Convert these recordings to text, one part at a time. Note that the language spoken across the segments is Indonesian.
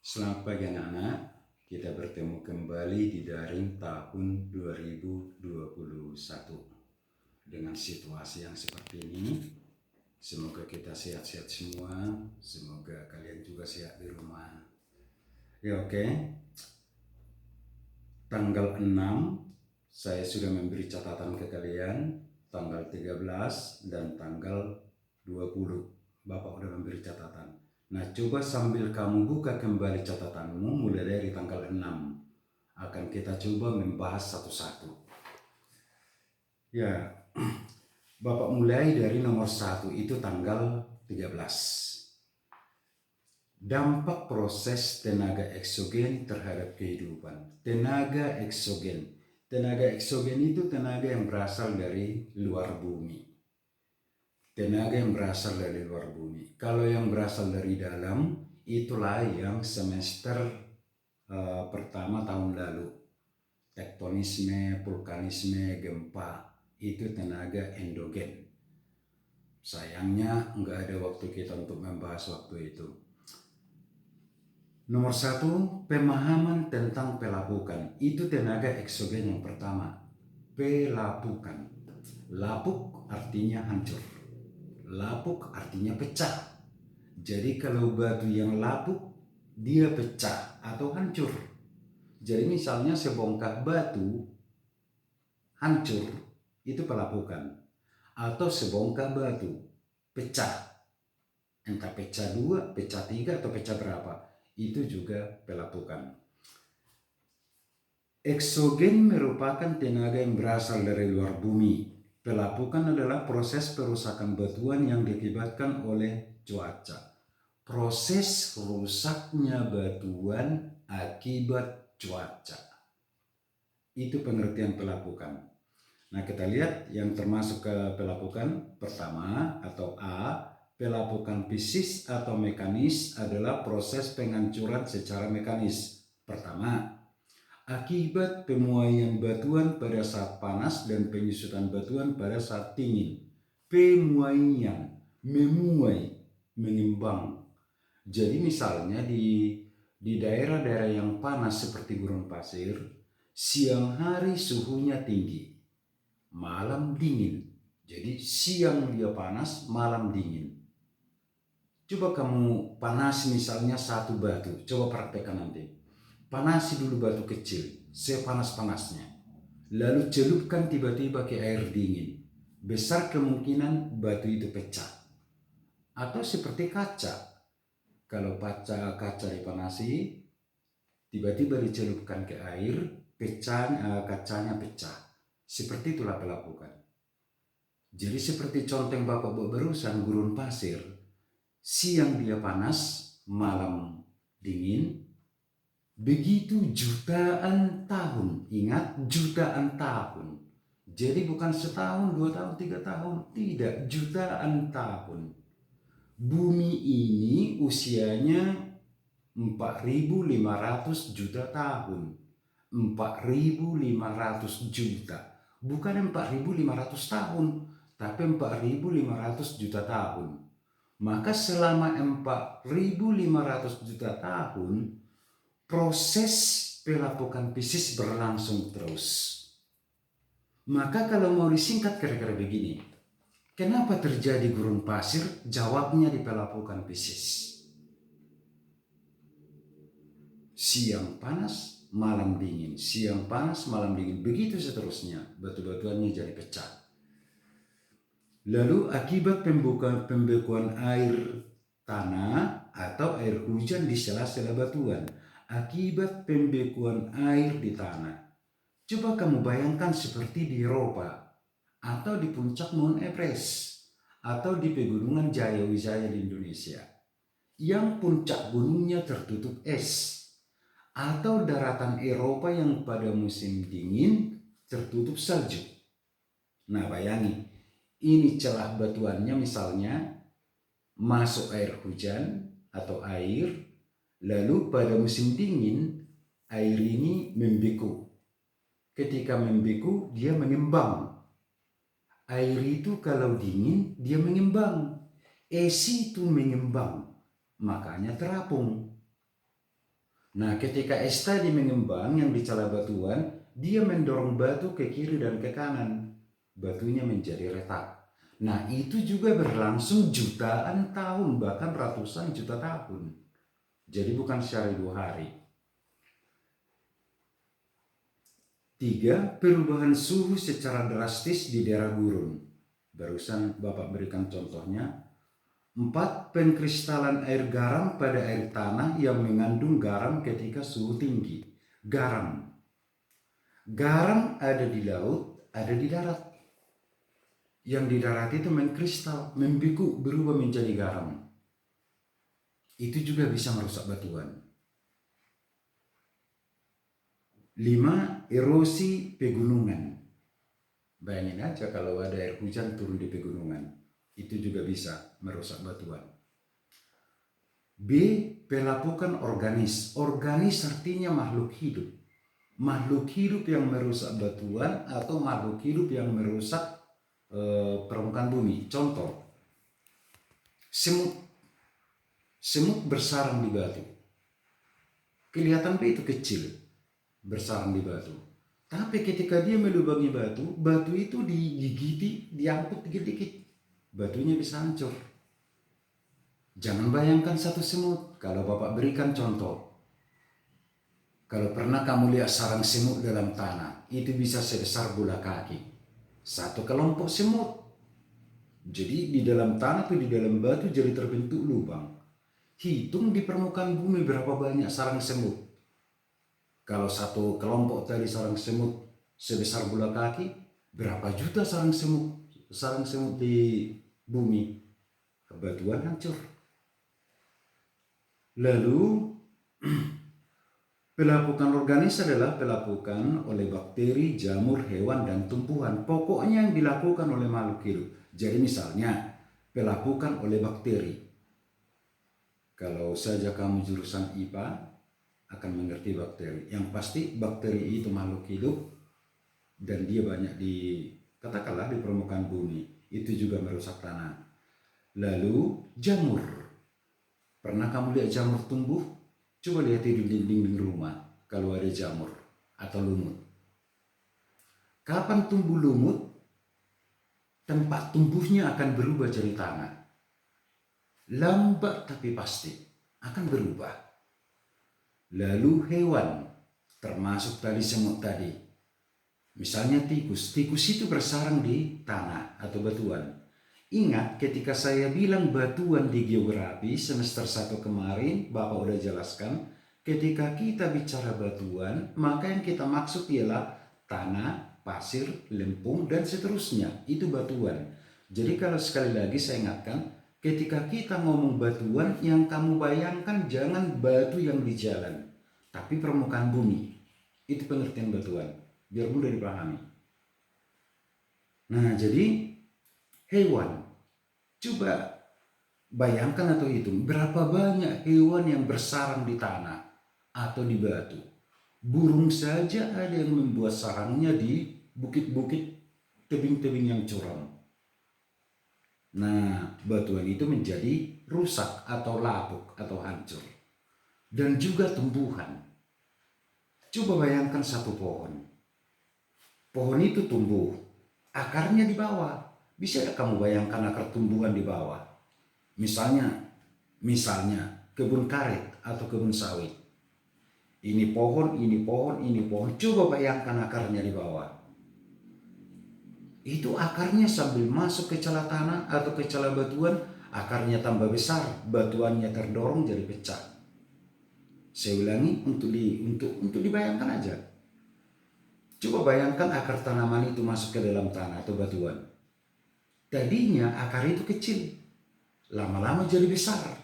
Selamat pagi anak-anak, kita bertemu kembali di daring tahun 2021 dengan situasi yang seperti ini. Semoga kita sehat-sehat semua, semoga kalian juga sehat di rumah. Ya oke. Tanggal 6 saya sudah memberi catatan ke kalian, tanggal 13 dan tanggal 20. Bapak udah memberi catatan. Nah, coba sambil kamu buka kembali catatanmu mulai dari tanggal 6. Akan kita coba membahas satu-satu. Ya, Bapak mulai dari nomor 1 itu tanggal 13. Dampak proses tenaga eksogen terhadap kehidupan. Tenaga eksogen. Tenaga eksogen itu tenaga yang berasal dari luar bumi. Tenaga yang berasal dari luar bumi. Kalau yang berasal dari dalam, itulah yang semester pertama tahun lalu. Tektonisme, vulkanisme, gempa, itu tenaga endogen. Sayangnya nggak ada waktu kita untuk membahas waktu itu. Nomor 1, pemahaman tentang pelapukan. Itu tenaga eksogen yang pertama. Pelapukan. Lapuk artinya hancur. Lapuk artinya pecah. Jadi kalau batu yang lapuk, dia pecah atau hancur. Jadi misalnya sebongkah batu hancur, itu pelapukan. Atau sebongkah batu pecah. Entah pecah 2, pecah 3, atau pecah berapa. Itu juga pelapukan. Eksogen merupakan tenaga yang berasal dari luar bumi. Pelapukan adalah proses perusakan batuan yang diakibatkan oleh cuaca. Proses rusaknya batuan akibat cuaca. Itu pengertian pelapukan. Nah, kita lihat yang termasuk ke pelapukan pertama atau A. Pelapukan fisik atau mekanis adalah proses penghancuran secara mekanis. Pertama, akibat pemuaian batuan pada saat panas dan penyusutan batuan pada saat dingin. Pemuaian, memuai, mengembang. Jadi misalnya di daerah-daerah yang panas seperti gurun pasir, siang hari suhunya tinggi, malam dingin. Jadi siang dia panas, malam dingin. Coba kamu panas misalnya satu batu, coba praktekkan nanti. Panasi dulu batu kecil, sepanas-panasnya. Lalu celupkan tiba-tiba ke air dingin. Besar kemungkinan batu itu pecah. Atau seperti kaca. Kalau kaca dipanasi, tiba-tiba dicelupkan ke air, kacanya pecah. Seperti itulah pelapukan. Jadi seperti contoh yang Bapak barusan, gurun pasir. Siang dia panas, malam dingin. Begitu jutaan tahun. Ingat, jutaan tahun. Jadi bukan setahun, 2 tahun, 3 tahun. Tidak, jutaan tahun. Bumi ini usianya 4.500 juta tahun. 4.500 juta. Bukan 4.500 tahun, tapi 4.500 juta tahun. Maka selama 4.500 juta tahun, proses pelapukan fisik berlangsung terus. Maka kalau mau disingkat kira-kira begini, kenapa terjadi gurun pasir? Jawabnya di pelapukan fisik. Siang panas, malam dingin. Siang panas, malam dingin. Begitu seterusnya, batu-batuannya jadi pecah. Lalu akibat pembekuan air tanah atau air hujan di sela-sela batuan. Akibat pembekuan air di tanah. Coba kamu bayangkan seperti di Eropa atau di puncak Mount Everest atau di pegunungan Jaya-Wijaya di Indonesia. Yang puncak gunungnya tertutup es. Atau daratan Eropa yang pada musim dingin tertutup salju. Nah, bayangi. Ini celah batuannya misalnya masuk air hujan atau air, lalu pada musim dingin air ini membeku. Ketika membeku dia mengembang. Air itu kalau dingin dia mengembang. Es itu mengembang, makanya terapung. Nah, ketika es tadi mengembang yang dicela batuan, dia mendorong batu ke kiri dan ke kanan. Batunya menjadi retak. Nah, itu juga berlangsung jutaan tahun, bahkan ratusan juta tahun. Jadi bukan sehari 2 hari. 3. Perubahan suhu secara drastis di daerah gurun. Barusan Bapak berikan contohnya. 4. Pengkristalan air garam pada air tanah yang mengandung garam ketika suhu tinggi. Garam. Garam ada di laut, ada di darat. Yang di darat itu mengkristal, membeku, berubah menjadi garam. Itu juga bisa merusak batuan. 5. Erosi pegunungan. Bayangin aja kalau ada air hujan turun di pegunungan. Itu juga bisa merusak batuan. B. Pelapukan organis. Organis artinya makhluk hidup. Makhluk hidup yang merusak batuan atau makhluk hidup yang merusak permukaan bumi. Contoh, semut. Semut bersarang di batu. Kelihatan itu kecil, bersarang di batu. Tapi ketika dia melubangi batu, batu itu digigiti, diangkut dikit-dikit. Batunya bisa hancur. Jangan bayangkan satu semut. Kalau Bapak berikan contoh, kalau pernah kamu lihat sarang semut dalam tanah, itu bisa sebesar bola kaki. Satu kelompok semut. Jadi di dalam tanah atau di dalam batu jadi terbentuk lubang. Hitung di permukaan bumi berapa banyak sarang semut. Kalau satu kelompok tadi sarang semut sebesar bola kaki, berapa juta sarang semut di bumi. Batuan hancur. Lalu pelapukan organis adalah pelapukan oleh bakteri, jamur, hewan, dan tumbuhan. Pokoknya yang dilakukan oleh makhluk hidup. Jadi misalnya pelapukan oleh bakteri. Kalau saja kamu jurusan IPA akan mengerti bakteri. Yang pasti bakteri itu makhluk hidup dan dia banyak katakanlah di permukaan bumi. Itu juga merusak tanah. Lalu jamur. Pernah kamu lihat jamur tumbuh? Coba lihat di dinding rumah kalau ada jamur atau lumut. Kapan tumbuh lumut? Tempat tumbuhnya akan berubah jadi tanah. Lambat tapi pasti akan berubah. Lalu hewan, termasuk tadi semut tadi. Misalnya tikus. Tikus itu bersarang di tanah atau batuan. Ingat ketika saya bilang batuan di geografi semester 1 kemarin, Bapak udah jelaskan, ketika kita bicara batuan, maka yang kita maksud ialah tanah, pasir, lempung, dan seterusnya. Itu batuan. Jadi kalau sekali lagi saya ingatkan, ketika kita ngomong batuan, yang kamu bayangkan jangan batu yang di jalan, tapi permukaan bumi. Itu pengertian batuan, biar mudah dipahami. Nah, jadi hewan, coba bayangkan atau hitung berapa banyak hewan yang bersarang di tanah atau di batu. Burung saja ada yang membuat sarangnya di bukit-bukit, tebing-tebing yang curam. Nah, batuan itu menjadi rusak atau lapuk atau hancur. Dan juga tumbuhan. Coba bayangkan satu pohon. Pohon itu tumbuh, akarnya di bawah. Bisa kamu bayangkan akar tumbuhan di bawah? Misalnya kebun karet atau kebun sawit. Ini pohon, ini pohon, ini pohon. Coba bayangkan akarnya di bawah. Itu akarnya sambil masuk ke celah tanah atau ke celah batuan, akarnya tambah besar, batuannya terdorong jadi pecah. Saya ulangi untuk dibayangkan aja. Coba bayangkan akar tanaman itu masuk ke dalam tanah atau batuan. Tadinya akar itu kecil, lama-lama jadi besar.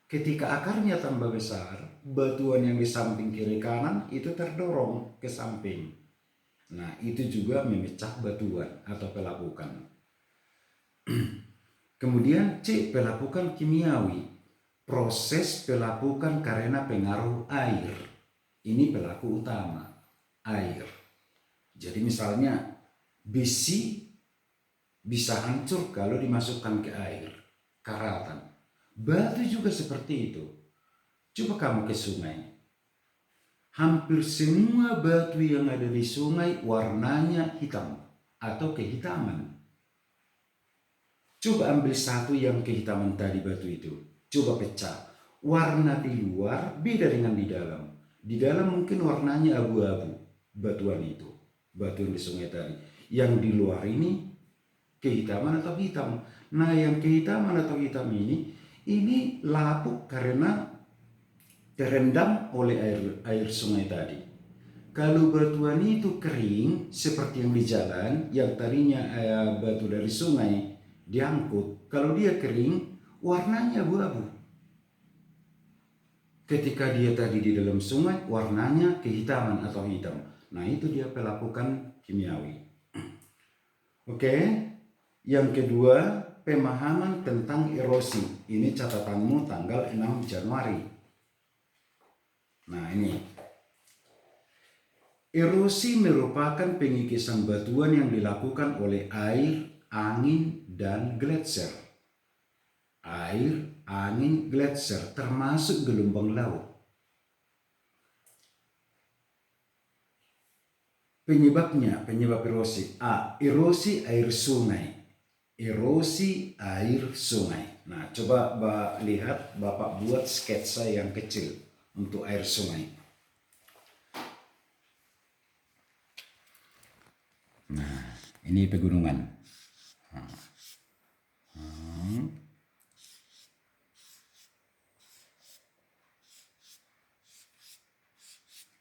Ketika akarnya tambah besar, batuan yang di samping kiri kanan itu terdorong ke samping. Nah, itu juga memecah batuan atau pelapukan. Kemudian C, pelapukan kimiawi. Proses pelapukan karena pengaruh air. Ini pelaku utama, air. Jadi misalnya besi bisa hancur kalau dimasukkan ke air, karatan. Batu juga seperti itu. Coba kamu ke sungai. hampir semua batu yang ada di sungai warnanya hitam atau kehitaman. Coba ambil satu yang kehitaman tadi batu itu. Coba pecah. Warna di luar beda dengan di dalam. Di dalam mungkin warnanya abu-abu. Batuan itu. Batu yang di sungai tadi. Yang di luar ini kehitaman atau hitam. Nah yang kehitaman atau hitam ini lapuk karena terendam oleh air sungai tadi. Kalau batuan itu kering seperti yang di jalan, yang tadinya batu dari sungai diangkut, kalau dia kering warnanya abu-abu. Ketika dia tadi di dalam sungai warnanya kehitaman atau hitam. Nah itu dia pelapukan kimiawi. Oke. Yang kedua, pemahaman tentang erosi. Ini catatanmu tanggal 6 Januari. Nah ini. Erosi merupakan pengikisan batuan yang dilakukan oleh air, angin, dan gletser. Air, angin, gletser termasuk gelombang laut. Penyebab erosi. Erosi air sungai. Erosi air sungai. Nah, coba lihat Bapak buat sketsa yang kecil untuk air sungai. Nah, ini pegunungan.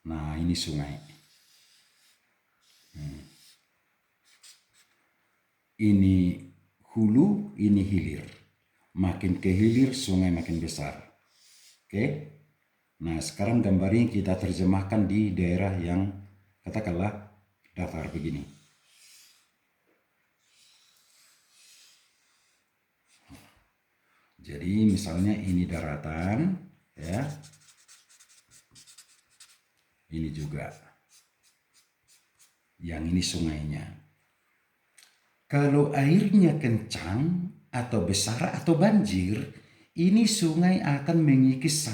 Nah, ini sungai. Ini hulu, ini hilir. Makin ke hilir, sungai makin besar. Oke? Nah, sekarang gambar ini kita terjemahkan di daerah yang katakanlah datar begini. Jadi misalnya ini daratan, ya. Ini juga. Yang ini sungainya. Kalau airnya kencang atau besar atau banjir, ini sungai akan mengikis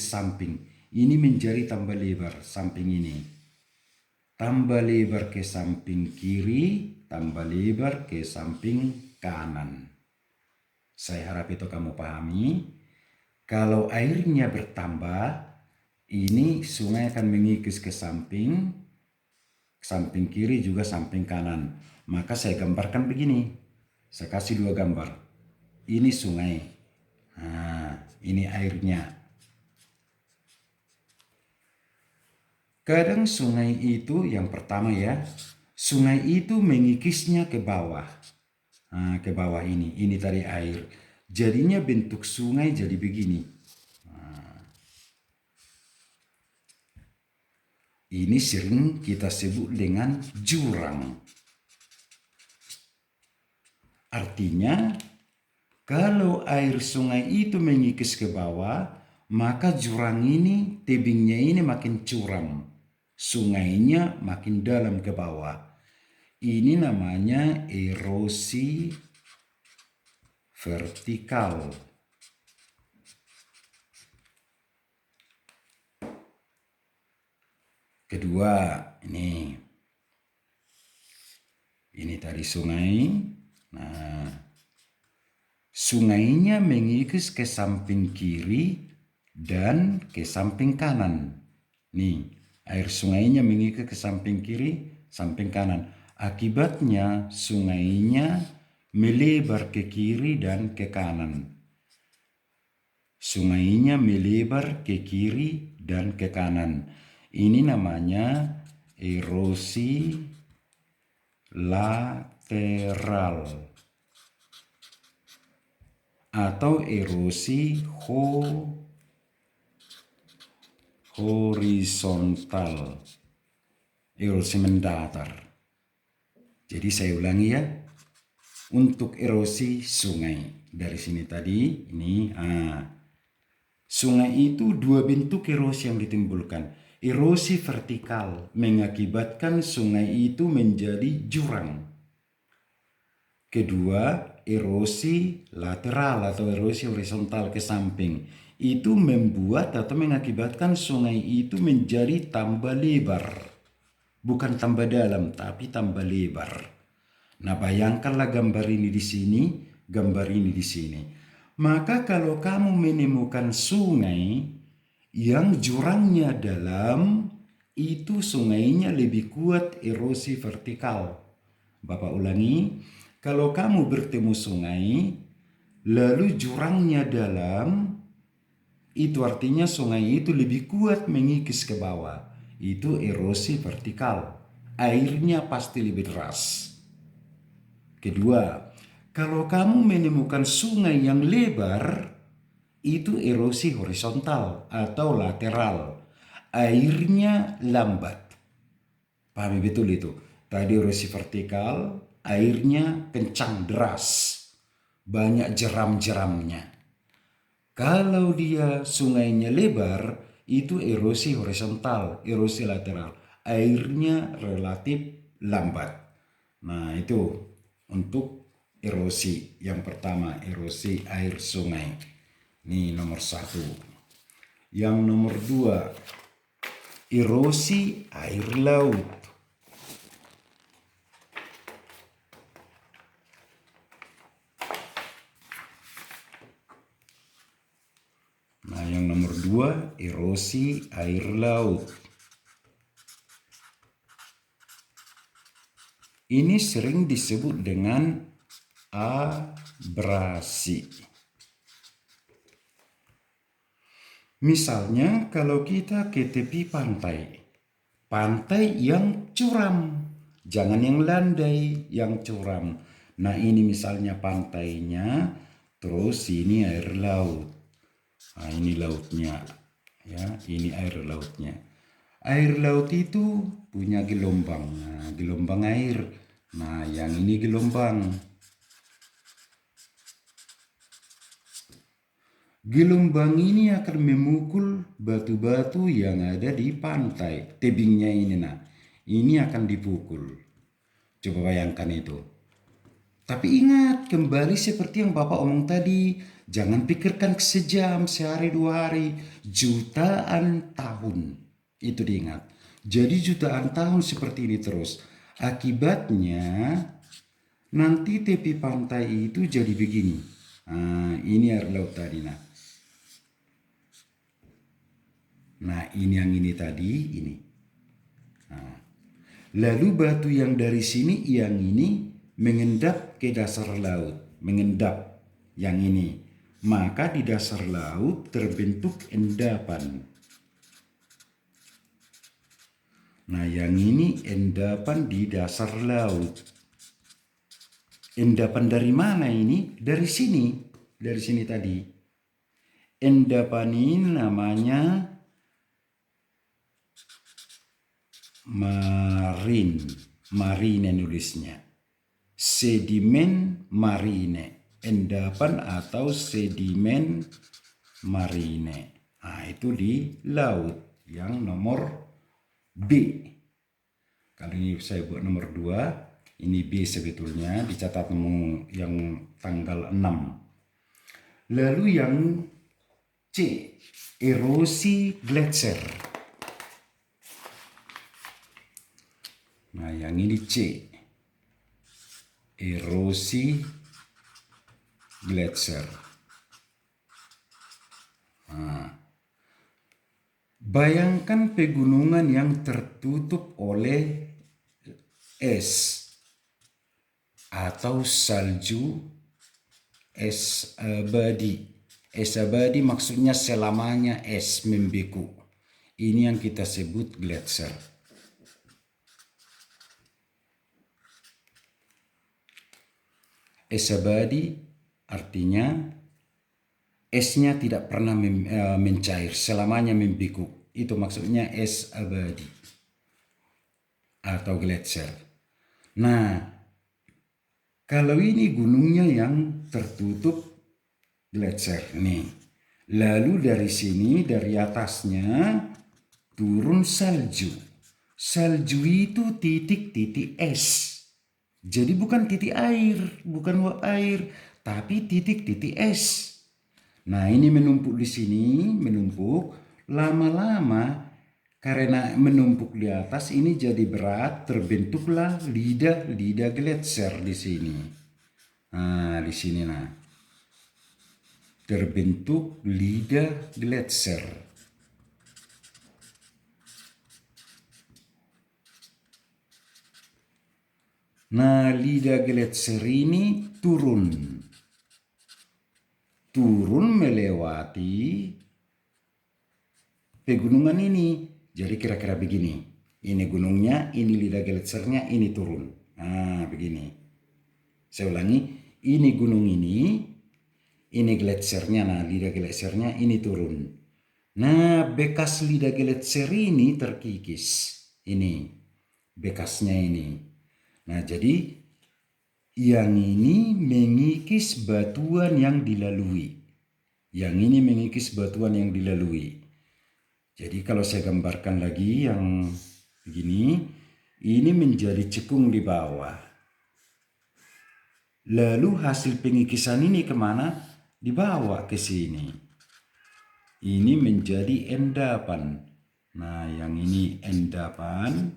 samping. Ini menjadi tambah lebar samping ini. Tambah lebar ke samping kiri, tambah lebar ke samping kanan. Saya harap itu kamu pahami. Kalau airnya bertambah, ini sungai akan mengikis ke samping kiri juga samping kanan. Maka saya gambarkan begini. Saya kasih dua gambar. Ini sungai. Nah, ini airnya. Kadang sungai itu yang pertama ya, sungai itu mengikisnya ke bawah. Nah, ke bawah ini tadi air. Jadinya bentuk sungai jadi begini. Nah, ini sering kita sebut dengan jurang. Artinya, kalau air sungai itu mengikis ke bawah, maka jurang ini, tebingnya ini makin curam. Sungainya makin dalam ke bawah. Ini namanya erosi vertikal. Kedua, ini tadi sungai. Nah, sungainya mengikis ke samping kiri dan ke samping kanan. Nih, air sungainya mengikis ke samping kiri, samping kanan. Akibatnya sungainya melebar ke kiri dan ke kanan. Sungainya melebar ke kiri dan ke kanan. Ini namanya erosi lateral atau erosi horizontal, erosi mendatar. Jadi saya ulangi ya, untuk erosi sungai dari sini tadi ini sungai itu dua bentuk erosi yang ditimbulkan. Erosi vertikal mengakibatkan sungai itu menjadi jurang. Kedua, erosi lateral atau erosi horizontal ke samping. itu membuat atau mengakibatkan sungai itu menjadi tambah lebar. Bukan tambah dalam, tapi tambah lebar. Nah, bayangkanlah gambar ini di sini, gambar ini di sini. Maka kalau kamu menemukan sungai yang jurangnya dalam, itu sungainya lebih kuat erosi vertikal. Bapak ulangi, kalau kamu bertemu sungai, lalu jurangnya dalam, itu artinya sungai itu lebih kuat mengikis ke bawah. Itu erosi vertikal. Airnya pasti lebih deras. Kedua, kalau kamu menemukan sungai yang lebar, itu erosi horizontal atau lateral. Airnya lambat. Pahami betul itu? Tadi erosi vertikal, airnya kencang deras. Banyak jeram-jeramnya. Kalau dia sungainya lebar, itu erosi horizontal, erosi lateral. Airnya relatif lambat. Nah, itu untuk erosi. Yang pertama, erosi air sungai. Ini nomor 1. Yang nomor 2, erosi air laut. Nah, yang nomor 2, erosi air laut. Ini sering disebut dengan abrasi. Misalnya kalau kita ke tepi pantai, pantai yang curam, jangan yang landai, yang curam. Nah, ini misalnya pantainya, terus ini air laut. Nah, ini lautnya, ya, ini air lautnya. Air laut itu punya gelombang, nah, gelombang air. Nah, yang ini gelombang. Gelombang ini akan memukul batu-batu yang ada di pantai. Tebingnya ini, nah, ini akan dipukul. Coba bayangkan itu. Tapi ingat, kembali seperti yang Bapak omong tadi, jangan pikirkan sejam, sehari, 2 hari, jutaan tahun. Itu diingat. Jadi jutaan tahun seperti ini terus. Akibatnya nanti tepi pantai itu jadi begini. Nah, ini air laut tadi. Nah, ini yang ini tadi, ini. Nah, lalu batu yang dari sini, yang ini mengendap ke dasar laut. Mengendap yang ini. Maka di dasar laut terbentuk endapan. Nah, yang ini endapan di dasar laut. Endapan dari mana ini? Dari sini. Dari sini tadi. Endapan ini namanya marine nulisnya. Sedimen marine. Endapan atau sedimen marine. Nah, itu di laut. Yang nomor B. Kali ini saya buat nomor 2. Ini B sebetulnya, dicatat yang tanggal 6. Lalu yang C, erosi gletser. Nah, yang ini C, erosi gletser. Nah, bayangkan pegunungan yang tertutup oleh es atau salju, es abadi. Es abadi maksudnya selamanya es membeku. Ini yang kita sebut gletser. Es abadi artinya esnya tidak pernah mencair, selamanya membeku. Itu maksudnya es abadi atau gletser. Nah, kalau ini gunungnya yang tertutup gletser nih. Lalu dari sini, dari atasnya turun salju. Salju itu titik-titik es. Jadi bukan titik air, bukan uap air, tapi titik-titik es. Nah, ini menumpuk di sini, menumpuk. Lama-lama karena menumpuk di atas ini jadi berat, terbentuklah lidah gletser di sini. Nah, di sini nah. Terbentuk lidah gletser. Nah, lidah gletser ini turun melewati pegunungan ini. Jadi kira-kira begini. Ini gunungnya, ini lidah gletsernya, ini turun. Nah, begini. Saya ulangi, ini gunung ini gletsernya, nah lidah gletsernya ini turun. Nah, bekas lidah gletser ini terkikis. Ini, bekasnya ini. Nah, jadi yang ini mengikis batuan yang dilalui. Yang ini mengikis batuan yang dilalui. Jadi kalau saya gambarkan lagi yang begini, ini menjadi cekung di bawah. Lalu hasil pengikisan ini kemana? Dibawa ke sini. Ini menjadi endapan. Nah, yang ini endapan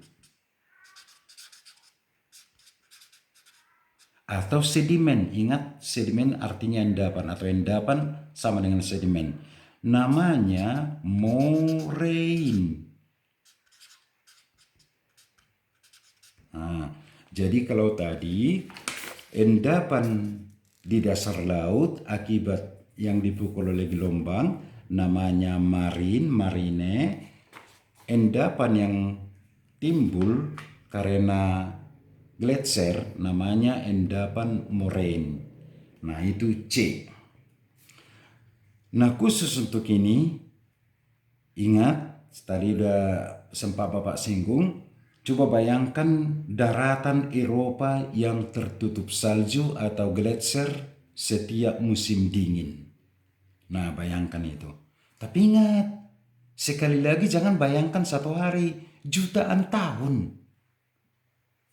atau sedimen. Ingat, sedimen artinya endapan atau endapan sama dengan sedimen. Namanya moraine. Nah, jadi kalau tadi endapan di dasar laut akibat yang dipukul oleh gelombang namanya marine. Endapan yang timbul karena gletser namanya endapan moraine. Nah, itu C. Nah, khusus untuk ini ingat tadi udah sempat Bapak singgung, coba bayangkan daratan Eropa yang tertutup salju atau gletser setiap musim dingin. Nah, bayangkan itu. Tapi ingat, sekali lagi jangan bayangkan satu hari, jutaan tahun.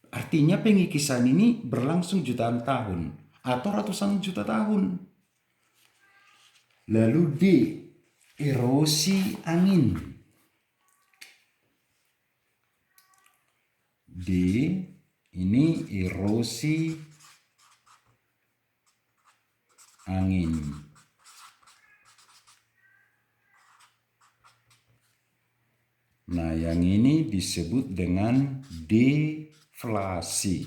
Artinya pengikisan ini berlangsung jutaan tahun atau ratusan juta tahun. Lalu D, erosi angin. D, ini erosi angin. Nah, yang ini disebut dengan deflasi.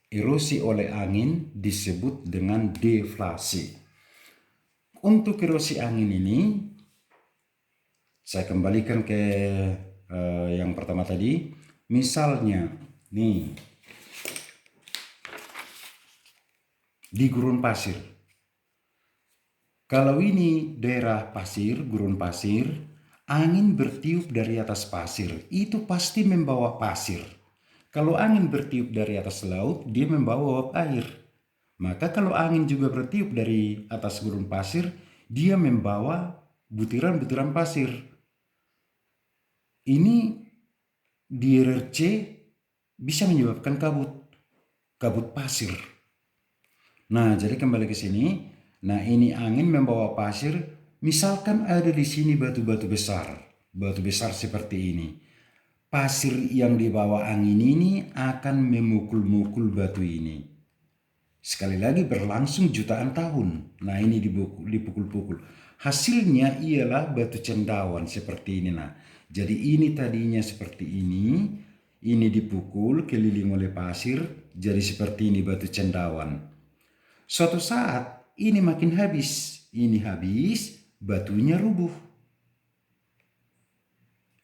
Erosi oleh angin disebut dengan deflasi. Untuk erosi angin ini, saya kembalikan ke yang pertama tadi. Misalnya, nih, di gurun pasir. Kalau ini daerah pasir, gurun pasir, angin bertiup dari atas pasir, itu pasti membawa pasir. Kalau angin bertiup dari atas laut, dia membawa uap air. Maka kalau angin juga bertiup dari atas gurun pasir, dia membawa butiran-butiran pasir. Ini di RRC bisa menyebabkan kabut pasir. Nah, jadi kembali ke sini. Nah, ini angin membawa pasir. Misalkan ada di sini batu-batu besar seperti ini. Pasir yang dibawa angin ini akan memukul-mukul batu ini. Sekali lagi berlangsung jutaan tahun. Nah, ini dipukul-pukul. Hasilnya ialah batu cendawan seperti ini. Nah, jadi ini tadinya seperti ini dipukul keliling oleh pasir, jadi seperti ini batu cendawan. Suatu saat ini makin habis, batunya rubuh.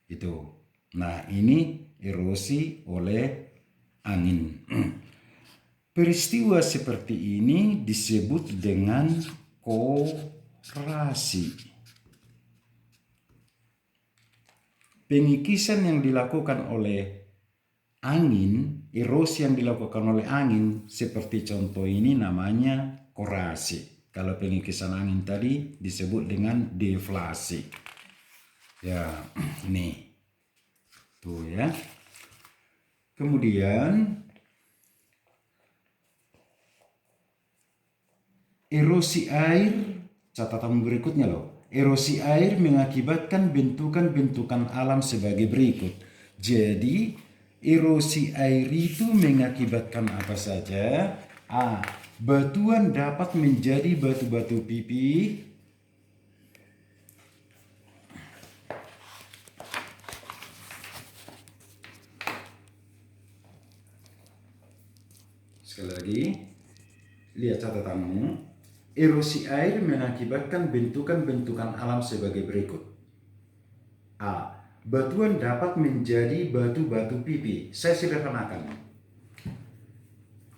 Itu. Nah, ini erosi oleh angin. Peristiwa seperti ini disebut dengan korasi. Pengikisan yang dilakukan oleh angin, erosi yang dilakukan oleh angin seperti contoh ini namanya korasi. Kalau pengikisan angin tadi disebut dengan deflasi. Ya, ini. Tuh ya. Kemudian Erosi air, catatan berikutnya loh. Erosi air mengakibatkan bentukan-bentukan alam sebagai berikut. Jadi, erosi air itu mengakibatkan apa saja? A. Batuan dapat menjadi batu-batu pipih. Sekali lagi, lihat catatanmu. Erosi air mengakibatkan bentukan-bentukan alam sebagai berikut. A. Batuan dapat menjadi batu-batu pipi. Saya sederhanakan.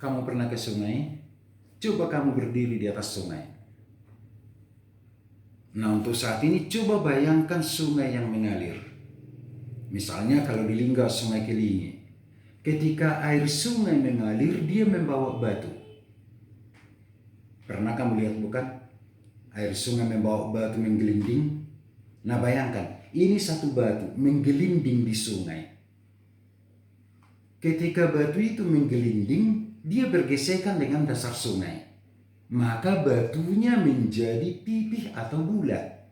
Kamu pernah ke sungai? Coba kamu berdiri di atas sungai. Nah, untuk saat ini coba bayangkan sungai yang mengalir. Misalnya kalau di Lingga Sungai Kelingi. Ketika air sungai mengalir, dia membawa batu. Pernah kamu lihat bukan? Air sungai membawa batu menggelinding. Nah, bayangkan, ini satu batu menggelinding di sungai. Ketika batu itu menggelinding, dia bergesekan dengan dasar sungai. Maka batunya menjadi pipih atau bulat.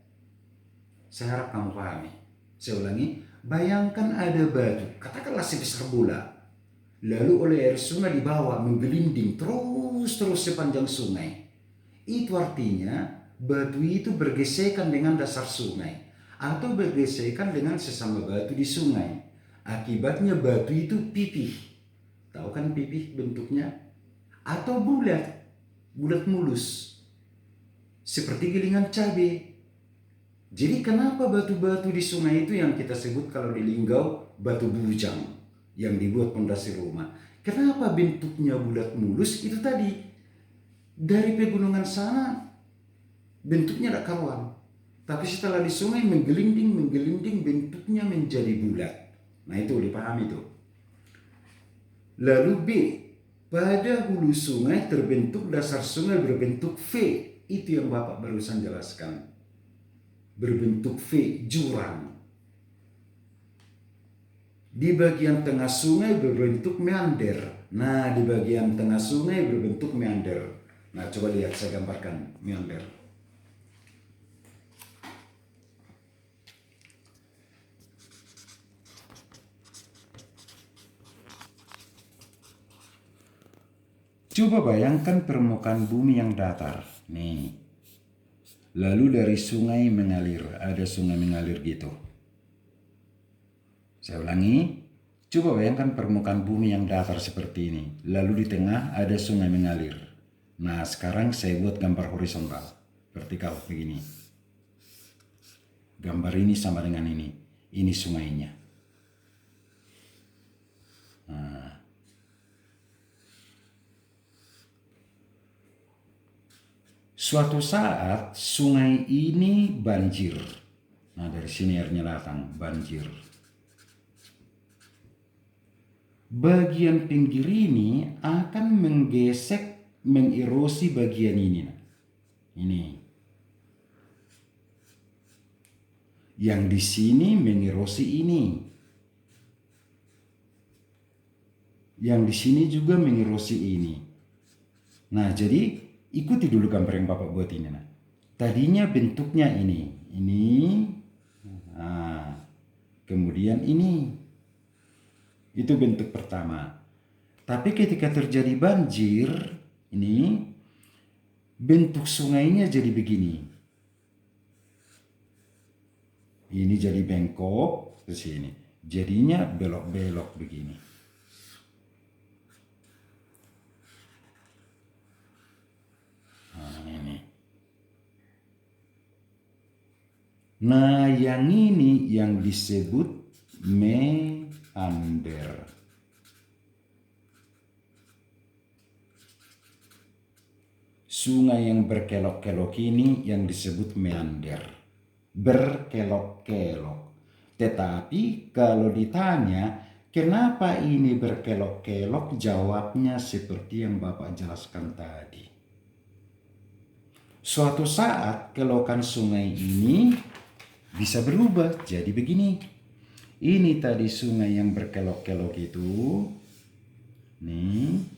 Saya harap kamu pahami. Saya ulangi, bayangkan ada batu, katakanlah sebesar bola. Lalu oleh air sungai dibawa menggelinding terus sepanjang sungai. Itu artinya batu itu bergesekan dengan dasar sungai atau bergesekan dengan sesama batu di sungai. Akibatnya batu itu pipih. Tahu kan pipih bentuknya? Atau bulat mulus. Seperti gilingan cabai. Jadi kenapa batu-batu di sungai itu yang kita sebut kalau di Linggau batu bujang yang dibuat pondasi rumah? Kenapa bentuknya bulat mulus? Itu tadi dari pegunungan sana bentuknya tidak karuan, tapi setelah di sungai menggelinding bentuknya menjadi bulat. Nah, itu dipahami tuh. Lalu B, pada hulu sungai terbentuk dasar sungai berbentuk V. Itu yang Bapak barusan jelaskan. Berbentuk V, jurang. Di bagian tengah sungai berbentuk meander. Nah, di bagian tengah sungai berbentuk meander. Nah, coba lihat, saya gambarkan meander. Coba bayangkan permukaan bumi yang datar. Nih. Lalu dari sungai mengalir, ada sungai mengalir gitu. Saya ulangi, coba bayangkan permukaan bumi yang datar seperti ini. Lalu di tengah ada sungai mengalir. Nah, sekarang saya buat gambar horizontal, vertikal begini. Gambar ini sama dengan ini sungainya. Nah. Suatu saat sungai ini banjir. Nah, dari sini airnya datang, banjir. Bagian pinggir ini akan menggesek, mengerosi bagian ini. Ini. Yang di sini mengerosi ini. Yang di sini juga mengerosi ini. Nah, jadi ikuti dulu gambar yang Bapak buat ini. Nah. Tadinya bentuknya ini. Nah, kemudian ini. Itu bentuk pertama. Tapi ketika terjadi banjir, ini bentuk sungainya jadi begini. Ini jadi bengkok ke sini. Jadinya belok-belok begini. Nah, ini. Nah, yang ini yang disebut meander. Sungai yang berkelok-kelok ini yang disebut meander. Berkelok-kelok. Tetapi kalau ditanya, kenapa ini berkelok-kelok? Jawabnya seperti yang Bapak jelaskan tadi. Suatu saat kelokan sungai ini bisa berubah jadi begini. Ini tadi sungai yang berkelok-kelok itu. Nih.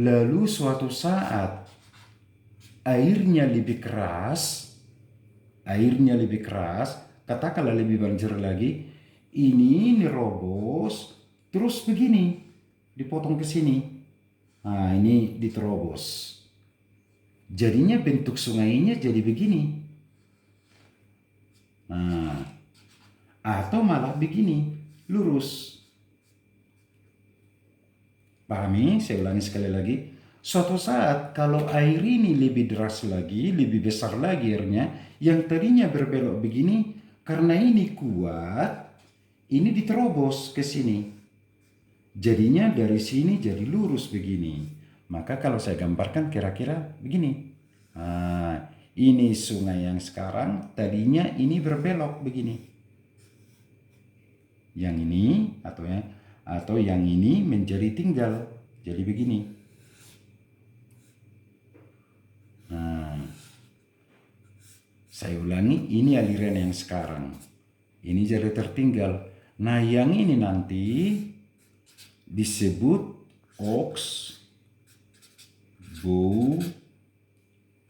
lalu suatu saat airnya lebih keras, katakanlah lebih banjir lagi, ini nerobos, terus begini, dipotong ke sini. Nah, ini diterobos. Jadinya bentuk sungainya jadi begini. Nah, atau malah begini, lurus. Pahami? Saya ulangi sekali lagi. Suatu saat kalau air ini lebih deras lagi, lebih besar lagi airnya, yang tadinya berbelok begini, karena ini kuat, ini diterobos ke sini. Jadinya dari sini jadi lurus begini. Maka kalau saya gambarkan kira-kira begini. Nah, ini sungai yang sekarang, tadinya ini berbelok begini. Yang ini atau yang ini menjadi tinggal, jadi begini. Nah, saya ulangi, ini aliran yang sekarang, ini jadi tertinggal. Nah, yang ini nanti disebut Oxbow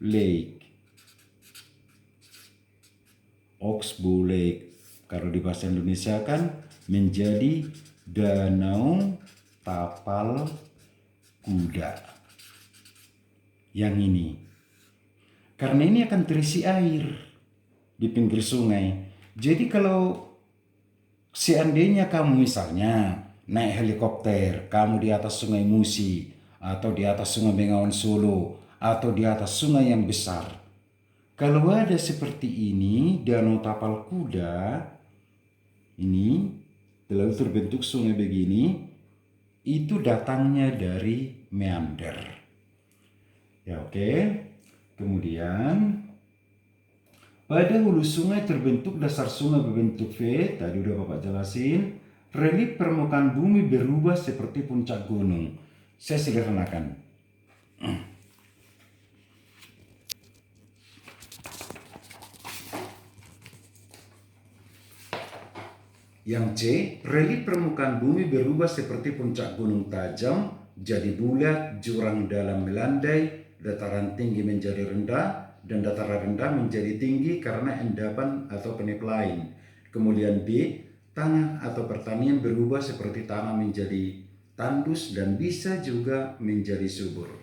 Lake. Oxbow Lake, kalau di bahasa Indonesia kan menjadi Danau Tapal Kuda. Yang ini, karena ini akan terisi air di pinggir sungai. Jadi kalau seandainya kamu misalnya naik helikopter, kamu di atas sungai Musi, atau di atas sungai Bengawan Solo, atau di atas sungai yang besar, kalau ada seperti ini, Danau Tapal Kuda, ini lalu terbentuk sungai begini, itu datangnya dari meander. Ya, oke. Kemudian pada hulu sungai terbentuk dasar sungai berbentuk V, tadi udah Bapak jelasin. Relief permukaan bumi berubah seperti puncak gunung. Saya sederhanakan. Yang C, relief permukaan bumi berubah seperti puncak gunung tajam, jadi bulat, jurang dalam melandai, dataran tinggi menjadi rendah, dan dataran rendah menjadi tinggi karena endapan atau peneplain. Kemudian B, tanah atau pertanian berubah seperti tanah menjadi tandus dan bisa juga menjadi subur.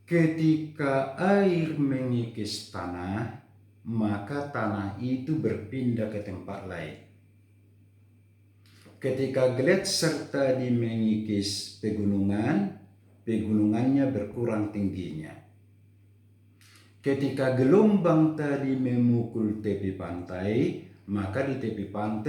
Ketika air mengikis tanah, maka tanah itu berpindah ke tempat lain. Ketika gletser tadi mengikis pegunungannya berkurang tingginya. Ketika gelombang tadi memukul tepi pantai, maka di tepi pantai